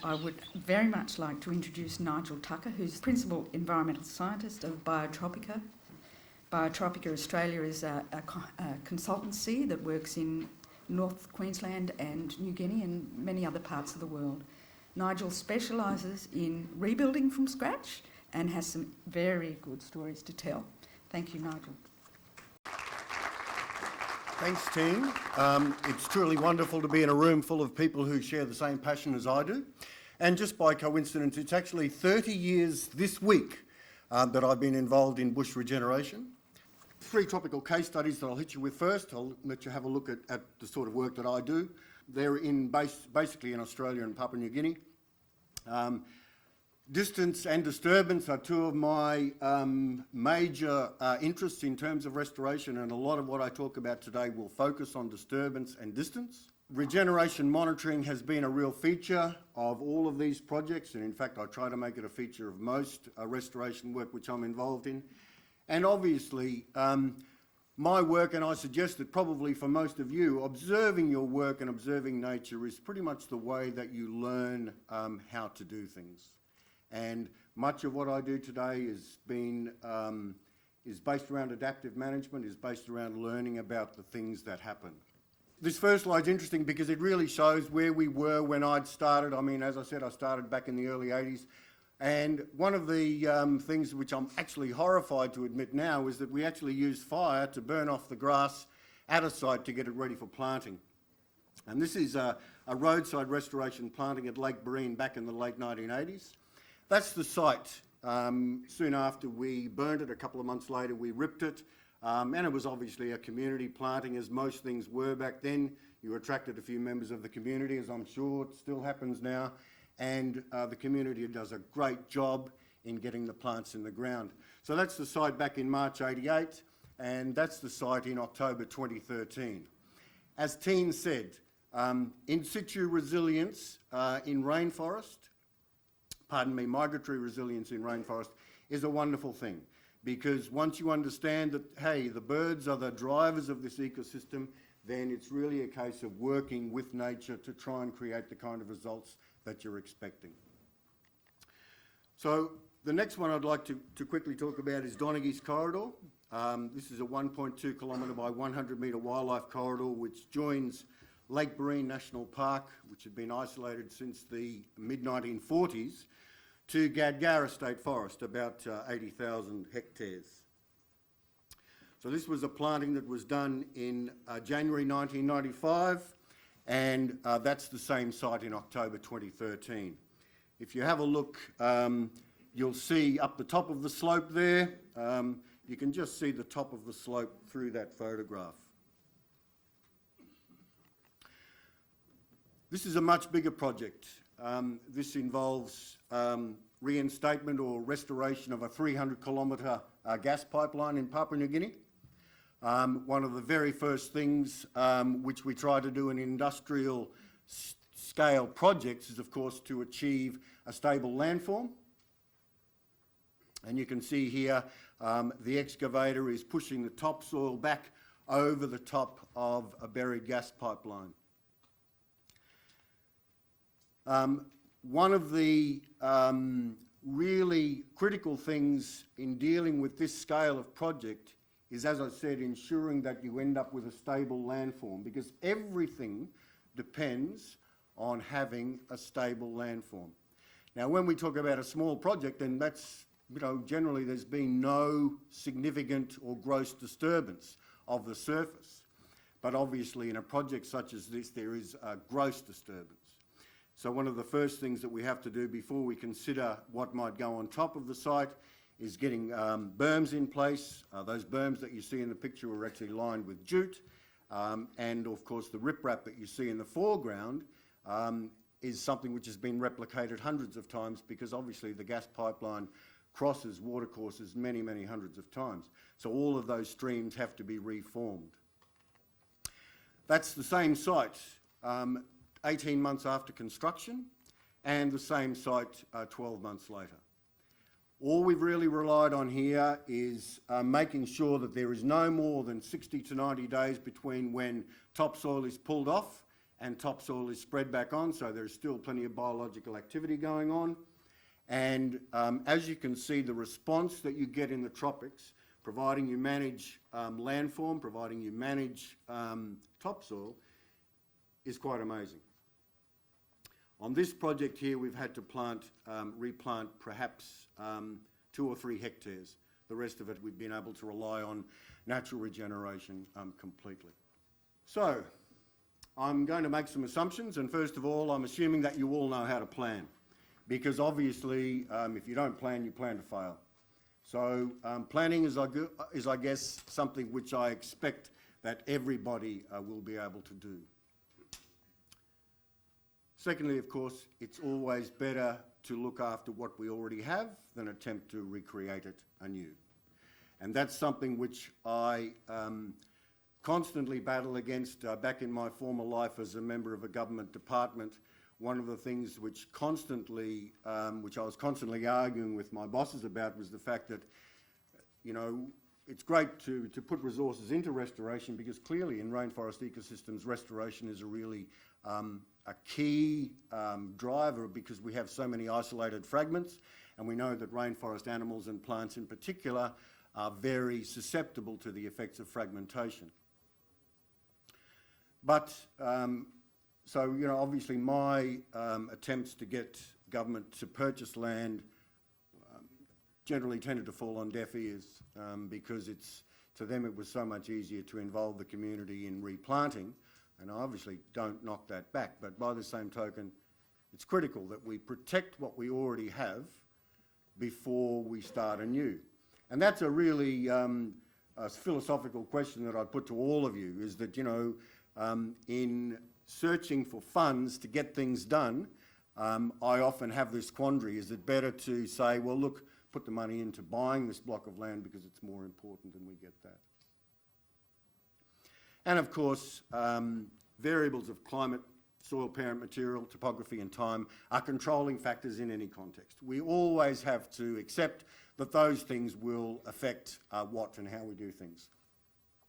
I would very much like to introduce Nigel Tucker, who's Principal Environmental Scientist of Biotropica. Biotropica Australia is a consultancy that works in North Queensland and New Guinea and many other parts of the world. Nigel specialises in rebuilding from scratch and has some very good stories to tell. Thank you, Nigel. Thanks, team. It's truly wonderful to be in a room full of people who share the same passion as I do. And just by coincidence, it's actually 30 years this week that I've been involved in bush regeneration. 3 topical case studies that I'll hit you with first. I'll let you have a look at the sort of work that I do. They're basically in Australia and Papua New Guinea. Distance and disturbance are 2 of my major interests in terms of restoration, and a lot of what I talk about today will focus on disturbance and distance. Regeneration monitoring has been a real feature of all of these projects, and in fact I try to make it a feature of most restoration work which I'm involved in. And obviously my work, and I suggest that probably for most of you, observing your work and observing nature is pretty much the way that you learn how to do things. And much of what I do today is based around adaptive management, is based around learning about the things that happen. This first slide's interesting because it really shows where we were when I'd started. I mean, as I said, I started back in the early 80s. And one of the things which I'm actually horrified to admit now is that we actually used fire to burn off the grass at a site to get it ready for planting. And this is a roadside restoration planting at Lake Barrine back in the late 1980s. That's the site. Soon after we burned it, a couple of months later we ripped it, and it was obviously a community planting, as most things were back then. You attracted a few members of the community, as I'm sure it still happens now, and the community does a great job in getting the plants in the ground. So that's the site back in March 88, and that's the site in October 2013. As Teen said, in situ resilience in rainforest, migratory resilience in rainforest is a wonderful thing, because once you understand that, hey, the birds are the drivers of this ecosystem, then it's really a case of working with nature to try and create the kind of results that you're expecting. So the next one I'd like to quickly talk about is Donaghy's corridor. This is a 1.2 kilometre by 100 metre wildlife corridor which joins Lake Barrine National Park, which had been isolated since the mid-1940s, to Gadgara State Forest, about 80,000 hectares. So this was a planting that was done in January 1995, and that's the same site in October 2013. If you have a look, you'll see up the top of the slope there, you can just see the top of the slope through that photograph. This is a much bigger project. This involves reinstatement or restoration of a 300-kilometre gas pipeline in Papua New Guinea. One of the very first things which we try to do in industrial scale projects is, of course, to achieve a stable landform. And you can see here the excavator is pushing the topsoil back over the top of a buried gas pipeline. One of the really critical things in dealing with this scale of project is, as I said, ensuring that you end up with a stable landform, because everything depends on having a stable landform. Now, when we talk about a small project, then that's, generally there's been no significant or gross disturbance of the surface. But obviously in a project such as this, there is a gross disturbance. So one of the first things that we have to do before we consider what might go on top of the site is getting berms in place. Those berms that you see in the picture are actually lined with jute. And of course the riprap that you see in the foreground is something which has been replicated hundreds of times, because obviously the gas pipeline crosses watercourses many, many hundreds of times. So all of those streams have to be reformed. That's the same site 18 months after construction, and the same site 12 months later. All we've really relied on here is making sure that there is no more than 60 to 90 days between when topsoil is pulled off and topsoil is spread back on, so there's still plenty of biological activity going on. And as you can see, the response that you get in the tropics, providing you manage landform, providing you manage topsoil, is quite amazing. On this project here, we've had to replant perhaps 2 or 3 hectares. The rest of it, we've been able to rely on natural regeneration completely. So, I'm going to make some assumptions, and first of all, I'm assuming that you all know how to plan, because obviously, if you don't plan, you plan to fail. So, planning is, I guess, something which I expect that everybody will be able to do. Secondly, of course, it's always better to look after what we already have than attempt to recreate it anew. And that's something which I constantly battle against. Back in my former life as a member of a government department, one of the things which I was constantly arguing with my bosses about was the fact that, you know, it's great to put resources into restoration, because clearly in rainforest ecosystems, restoration is a really a key driver, because we have so many isolated fragments, and we know that rainforest animals and plants in particular are very susceptible to the effects of fragmentation. But, so, you know, obviously my attempts to get government to purchase land generally tended to fall on deaf ears, because to them it was so much easier to involve the community in replanting, and I obviously don't knock that back, but by the same token, it's critical that we protect what we already have before we start anew. And that's a really a philosophical question that I'd put to all of you, is that, you know, in searching for funds to get things done, I often have this quandary: is it better to say, well, look, put the money into buying this block of land because it's more important and we get that? And of course, variables of climate, soil parent material, topography and time are controlling factors in any context. We always have to accept that those things will affect what and how we do things.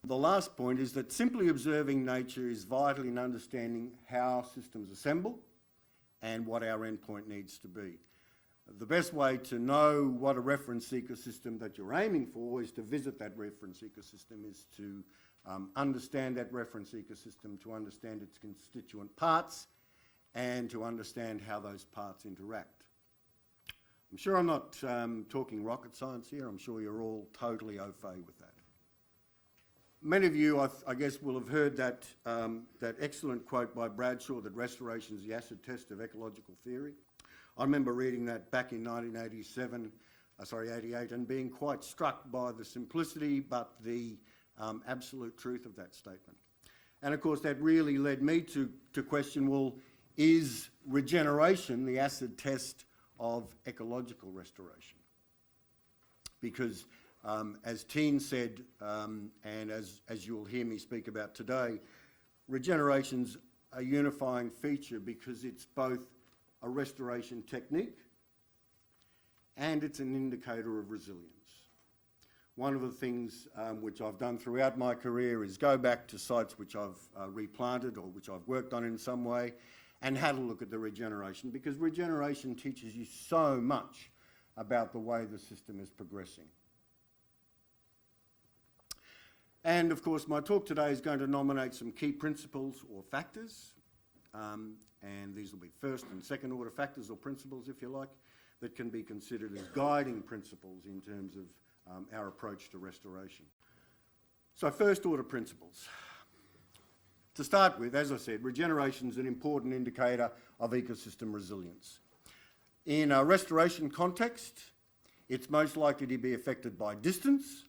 The last point is that simply observing nature is vital in understanding how systems assemble and what our endpoint needs to be. The best way to know what a reference ecosystem that you're aiming for is to visit that reference ecosystem, is to understand that reference ecosystem, to understand its constituent parts, and to understand how those parts interact. I'm sure I'm not talking rocket science here. I'm sure you're all totally au fait with that. Many of you, I guess, will have heard that, that excellent quote by Bradshaw, that restoration is the acid test of ecological theory. I remember reading that back in 88, and being quite struck by the simplicity but the absolute truth of that statement. And of course, that really led me to question, well, is regeneration the acid test of ecological restoration? Because as Teen said, and as you'll hear me speak about today, regeneration's a unifying feature because it's both a restoration technique and it's an indicator of resilience. One of the things which I've done throughout my career is go back to sites which I've replanted or which I've worked on in some way and had a look at the regeneration, because regeneration teaches you so much about the way the system is progressing. And of course, my talk today is going to nominate some key principles or factors, and these will be first and second order factors or principles, if you like, that can be considered as guiding principles in terms of our approach to restoration. So first order principles. To start with, as I said, regeneration is an important indicator of ecosystem resilience. In a restoration context, it's most likely to be affected by distance.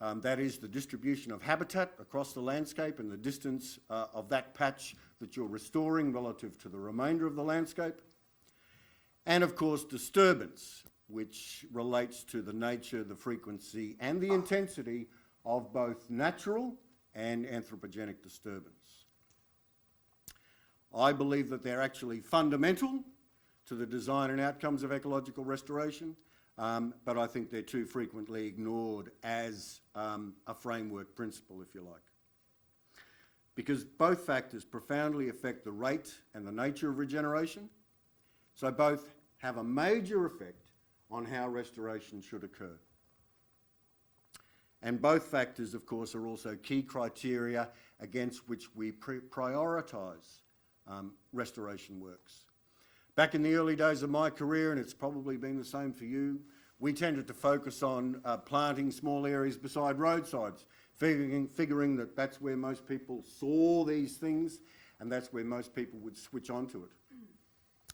That is the distribution of habitat across the landscape and the distance of that patch that you're restoring relative to the remainder of the landscape. And of course, disturbance, which relates to the nature, the frequency and the intensity of both natural and anthropogenic disturbance. I believe that they're actually fundamental to the design and outcomes of ecological restoration, but I think they're too frequently ignored as a framework principle, if you like. because both factors profoundly affect the rate and the nature of regeneration. So both have a major effect on how restoration should occur. And both factors, of course, are also key criteria against which we prioritise restoration works. Back in the early days of my career, and it's probably been the same for you, we tended to focus on planting small areas beside roadsides, figuring that that's where most people saw these things and that's where most people would switch onto it.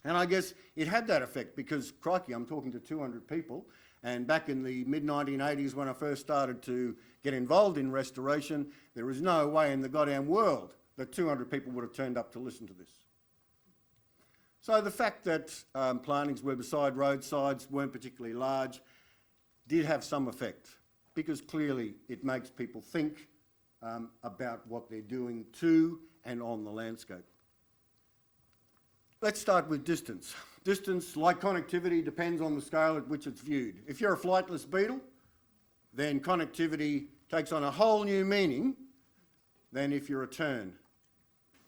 And I guess it had that effect because, crikey, I'm talking to 200 people, and back in the mid-1980s when I first started to get involved in restoration, there was no way in the goddamn world that 200 people would have turned up to listen to this. So the fact that plantings were beside roadsides, weren't particularly large, did have some effect, because clearly it makes people think about what they're doing to and on the landscape. Let's start with distance. Distance, like connectivity, depends on the scale at which it's viewed. If you're a flightless beetle, then connectivity takes on a whole new meaning than if you're a tern.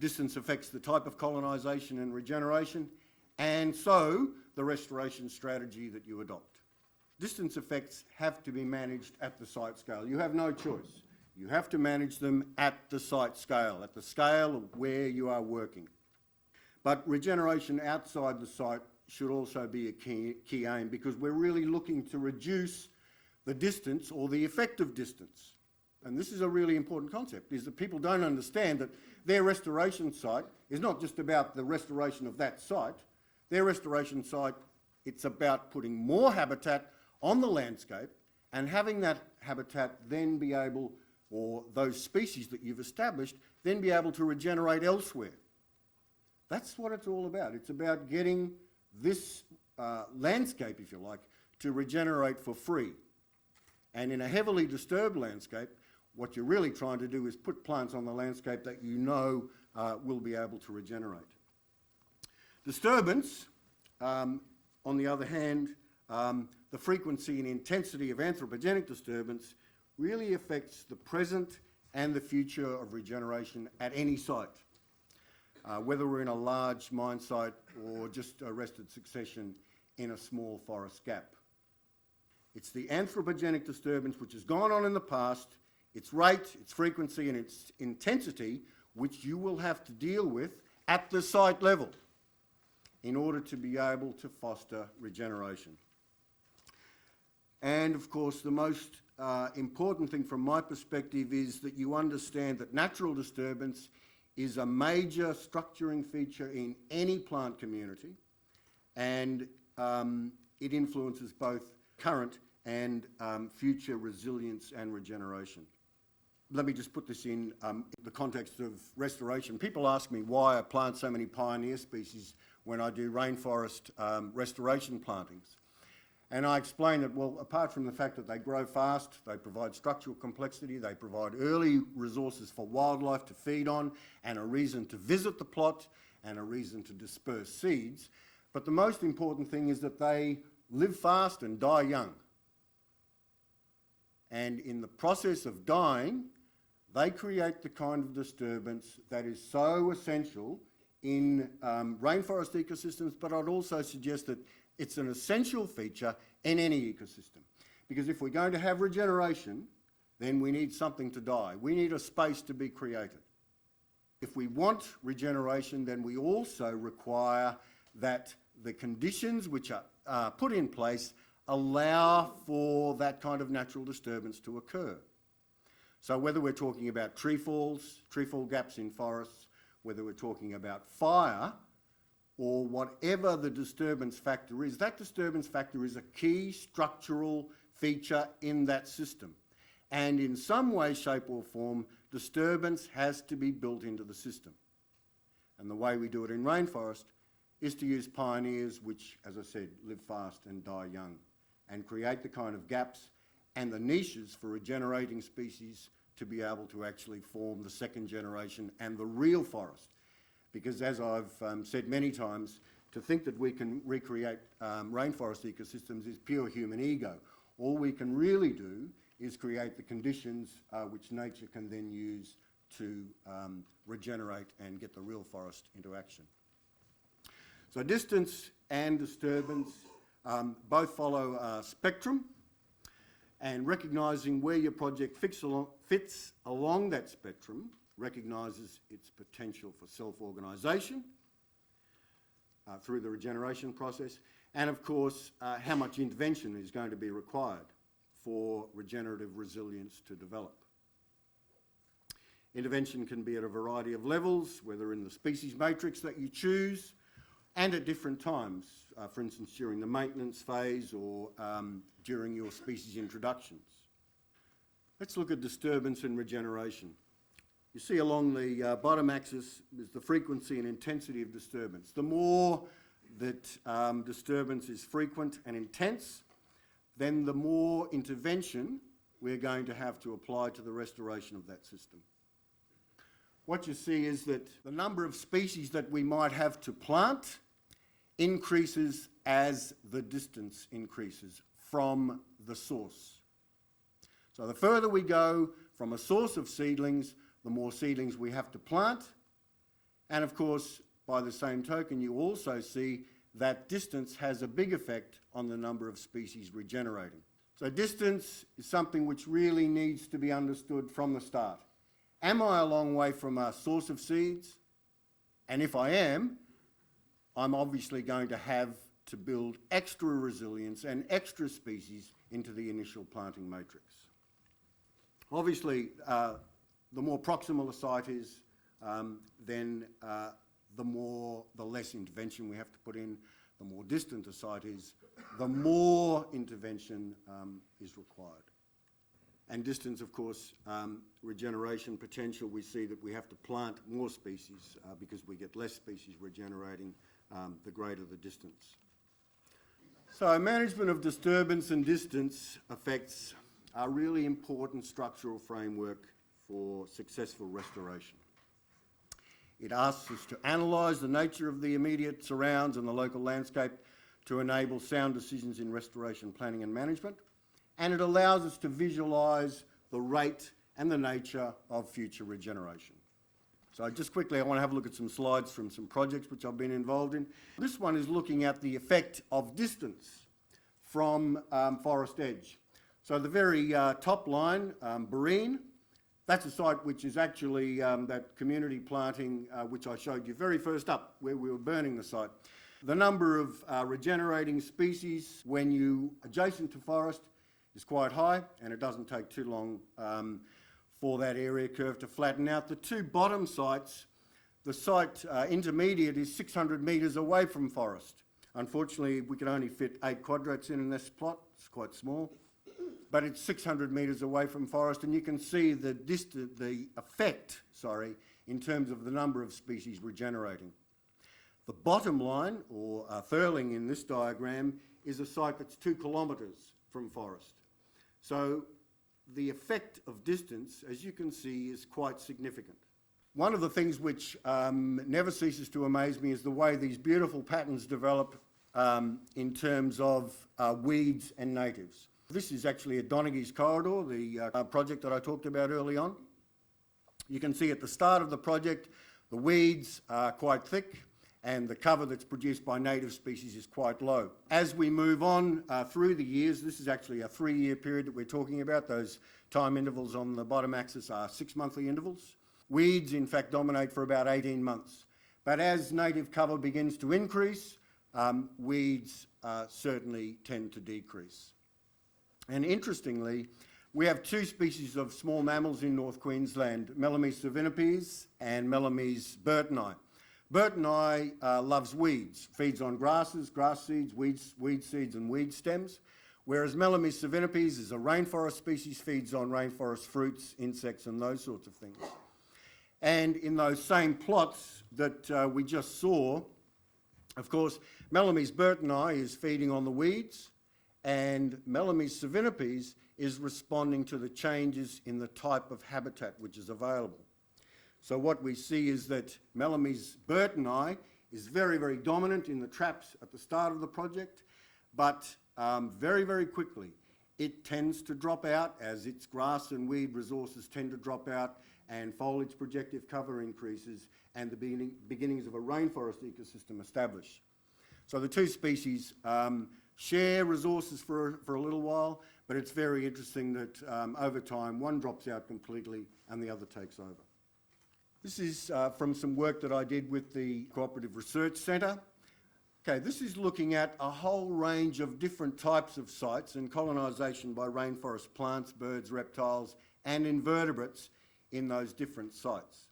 Distance affects the type of colonisation and regeneration, and so the restoration strategy that you adopt. Distance effects have to be managed at the site scale. You have no choice. You have to manage them at the site scale, at the scale of where you are working. But regeneration outside the site should also be a key aim, because we're really looking to reduce the distance or the effective distance. And this is a really important concept, is that people don't understand that their restoration site is not just about the restoration of that site. Their restoration site, it's about putting more habitat on the landscape and having that habitat then be able, or those species that you've established, then be able to regenerate elsewhere. That's what it's all about. It's about getting this landscape, if you like, to regenerate for free. And in a heavily disturbed landscape, what you're really trying to do is put plants on the landscape that you know will be able to regenerate. Disturbance, on the other hand, the frequency and intensity of anthropogenic disturbance really affects the present and the future of regeneration at any site. Whether we're in a large mine site or just arrested succession in a small forest gap. It's the anthropogenic disturbance which has gone on in the past, its rate, its frequency and its intensity, which you will have to deal with at the site level in order to be able to foster regeneration. And of course, the most important thing from my perspective is that you understand that natural disturbance is a major structuring feature in any plant community, and it influences both current and future resilience and regeneration. Let me just put this in the context of restoration. People ask me why I plant so many pioneer species when I do rainforest restoration plantings. And I explain that, well, apart from the fact that they grow fast, they provide structural complexity, they provide early resources for wildlife to feed on, and a reason to visit the plot, and a reason to disperse seeds. But the most important thing is that they live fast and die young. And in the process of dying, they create the kind of disturbance that is so essential in rainforest ecosystems, but I'd also suggest that it's an essential feature in any ecosystem. Because if we're going to have regeneration, then we need something to die. We need a space to be created. If we want regeneration, then we also require that the conditions which are put in place allow for that kind of natural disturbance to occur. So whether we're talking about tree fall gaps in forests, whether we're talking about fire, or whatever the disturbance factor is, that disturbance factor is a key structural feature in that system. And in some way, shape or form, disturbance has to be built into the system. And the way we do it in rainforest is to use pioneers which, as I said, live fast and die young, and create the kind of gaps and the niches for regenerating species to be able to actually form the second generation and the real forest. Because as I've said many times, to think that we can recreate rainforest ecosystems is pure human ego. All we can really do is create the conditions which nature can then use to regenerate and get the real forest into action. So distance and disturbance both follow a spectrum, and recognising where your project fits along that spectrum recognises its potential for self-organisation through the regeneration process, and of course how much intervention is going to be required for regenerative resilience to develop. Intervention can be at a variety of levels, whether in the species matrix that you choose and at different times, for instance during the maintenance phase or during your species introductions. Let's look at disturbance and regeneration. You see along the bottom axis is the frequency and intensity of disturbance. The more that disturbance is frequent and intense, then the more intervention we're going to have to apply to the restoration of that system. What you see is that the number of species that we might have to plant increases as the distance increases from the source. So the further we go from a source of seedlings, the more seedlings we have to plant. And of course, by the same token, you also see that distance has a big effect on the number of species regenerating. So distance is something which really needs to be understood from the start. Am I a long way from a source of seeds? And if I am, I'm obviously going to have to build extra resilience and extra species into the initial planting matrix. Obviously, the more proximal a site is, then the less intervention we have to put in. The more distant a site is, the more intervention is required. And distance, of course, regeneration potential, we see that we have to plant more species because we get less species regenerating the greater the distance. So management of disturbance and distance effects are really important structural framework for successful restoration. It asks us to analyse the nature of the immediate surrounds and the local landscape to enable sound decisions in restoration planning and management, and it allows us to visualise the rate and the nature of future regeneration. So just quickly, I want to have a look at some slides from some projects which I've been involved in. This one is looking at the effect of distance from forest edge. So the very top line, Barrine, that's a site which is actually that community planting which I showed you very first up, where we were burning the site. The number of regenerating species when you adjacent to forest is quite high, and it doesn't take too long for that area curve to flatten out. The two bottom sites, the site intermediate is 600 metres away from forest. Unfortunately, we can only fit 8 quadrats in this plot. It's quite small. But it's 600 metres away from forest, and you can see the effect in terms of the number of species regenerating. The bottom line, or furling in this diagram, is a site that's 2 kilometres from forest. So the effect of distance, as you can see, is quite significant. One of the things which never ceases to amaze me is the way these beautiful patterns develop in terms of weeds and natives. This is actually a Donaghy's corridor, the project that I talked about early on. You can see at the start of the project, the weeds are quite thick and the cover that's produced by native species is quite low. As we move on through the years, this is actually a 3-year period that we're talking about. Those time intervals on the bottom axis are 6-monthly intervals. Weeds, in fact, dominate for about 18 months. But as native cover begins to increase, weeds certainly tend to decrease. And interestingly, we have 2 species of small mammals in North Queensland, Melomys savinipes and Melomys burtoni. Burtoni loves weeds, feeds on grasses, grass seeds, weed seeds and weed stems, whereas Melomys savinipes is a rainforest species, feeds on rainforest fruits, insects and those sorts of things. And in those same plots that we just saw, of course, Melomys burtoni is feeding on the weeds, and Melomys savinipes is responding to the changes in the type of habitat which is available. So what we see is that Melomys burtoni is very, very dominant in the traps at the start of the project, but very, very quickly it tends to drop out as its grass and weed resources tend to drop out and foliage projective cover increases and the beginnings of a rainforest ecosystem establish. So the two species share resources for a little while, but it's very interesting that over time one drops out completely and the other takes over. This is from some work that I did with the Cooperative Research Centre. Okay, this is looking at a whole range of different types of sites and colonisation by rainforest plants, birds, reptiles and invertebrates in those different sites.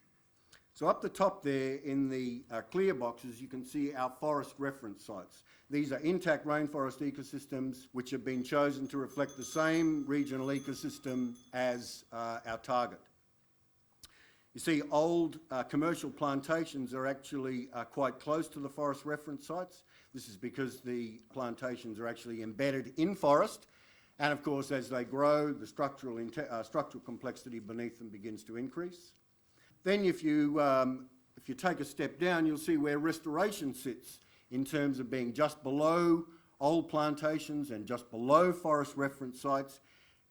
So up the top there in the clear boxes you can see our forest reference sites. These are intact rainforest ecosystems which have been chosen to reflect the same regional ecosystem as our target. You see, old commercial plantations are actually quite close to the forest reference sites. This is because the plantations are actually embedded in forest, and of course as they grow the structural complexity beneath them begins to increase. Then if you take a step down you'll see where restoration sits in terms of being just below old plantations and just below forest reference sites,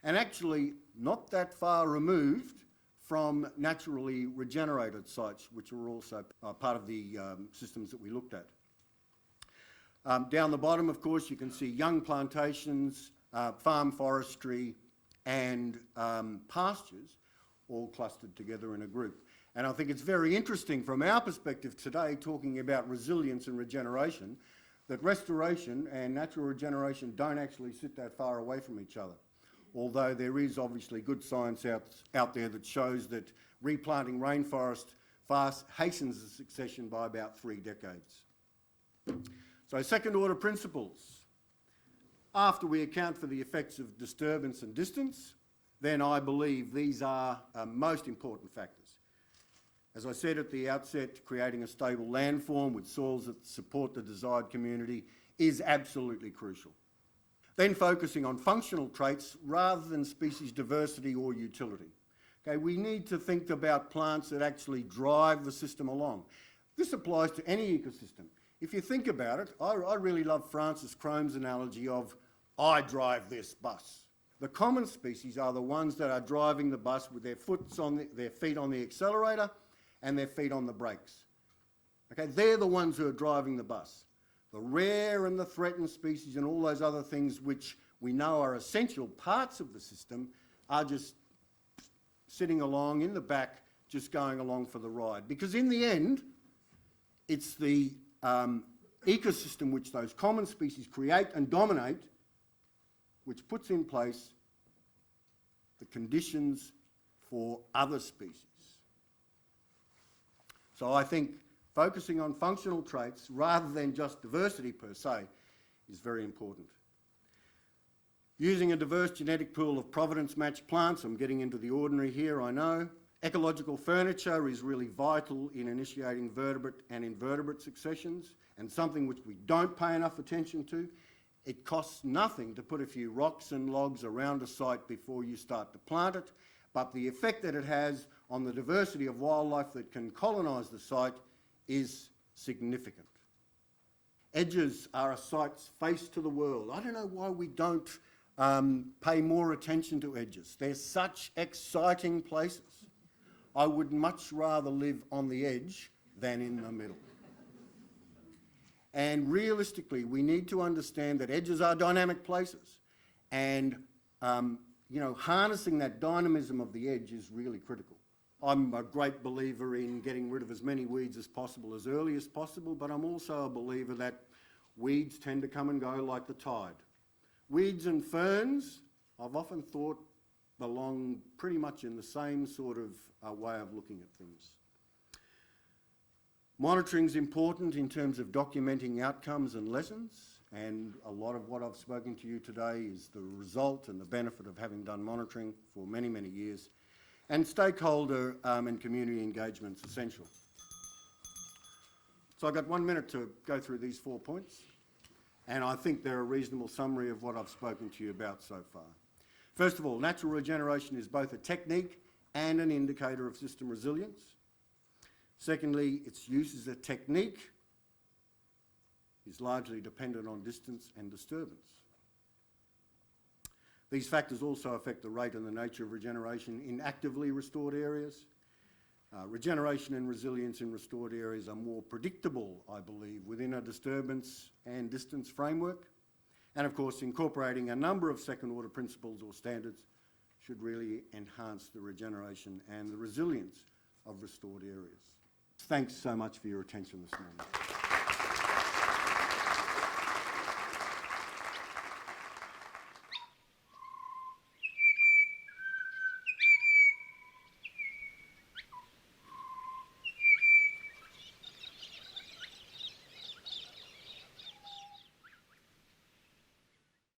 and actually not that far removed from naturally regenerated sites, which are also part of the systems that we looked at. Down the bottom, of course, you can see young plantations, farm forestry and pastures all clustered together in a group. And I think it's very interesting from our perspective today, talking about resilience and regeneration, that restoration and natural regeneration don't actually sit that far away from each other. Although there is obviously good science out there that shows that replanting rainforest fast hastens the succession by about 3 decades. So second order principles. After we account for the effects of disturbance and distance, then I believe these are most important factors. As I said at the outset, creating a stable landform with soils that support the desired community is absolutely crucial. Then focusing on functional traits rather than species diversity or utility. Okay, we need to think about plants that actually drive the system along. This applies to any ecosystem. If you think about it, I really love Francis Crome's analogy of, I drive this bus. The common species are the ones that are driving the bus with their feet on the accelerator and their feet on the brakes. Okay, they're the ones who are driving the bus. The rare and the threatened species and all those other things which we know are essential parts of the system are just sitting along in the back, just going along for the ride. Because in the end, it's the ecosystem which those common species create and dominate which puts in place the conditions for other species. So I think focusing on functional traits rather than just diversity per se is very important. Using a diverse genetic pool of provenance-matched plants, I'm getting into the ordinary here, I know. Ecological furniture is really vital in initiating vertebrate and invertebrate successions, and something which we don't pay enough attention to. It costs nothing to put a few rocks and logs around a site before you start to plant it, but the effect that it has on the diversity of wildlife that can colonise the site is significant. Edges are a site's face to the world. I don't know why we don't pay more attention to edges. They're such exciting places. I would much rather live on the edge than in the middle. And realistically, we need to understand that edges are dynamic places, and harnessing that dynamism of the edge is really critical. I'm a great believer in getting rid of as many weeds as possible as early as possible, but I'm also a believer that weeds tend to come and go like the tide. Weeds and ferns, I've often thought, belong pretty much in the same sort of way of looking at things. Monitoring is important in terms of documenting outcomes and lessons, and a lot of what I've spoken to you today is the result and the benefit of having done monitoring for many, many years. And stakeholder and community engagement is essential. So I've got 1 minute to go through these 4 points, and I think they're a reasonable summary of what I've spoken to you about so far. First of all, natural regeneration is both a technique and an indicator of system resilience. Secondly, its use as a technique is largely dependent on distance and disturbance. These factors also affect the rate and the nature of regeneration in actively restored areas. Regeneration and resilience in restored areas are more predictable, I believe, within a disturbance and distance framework. And of course, incorporating a number of second-order principles or standards should really enhance the regeneration and the resilience of restored areas. Thanks so much for your attention this morning.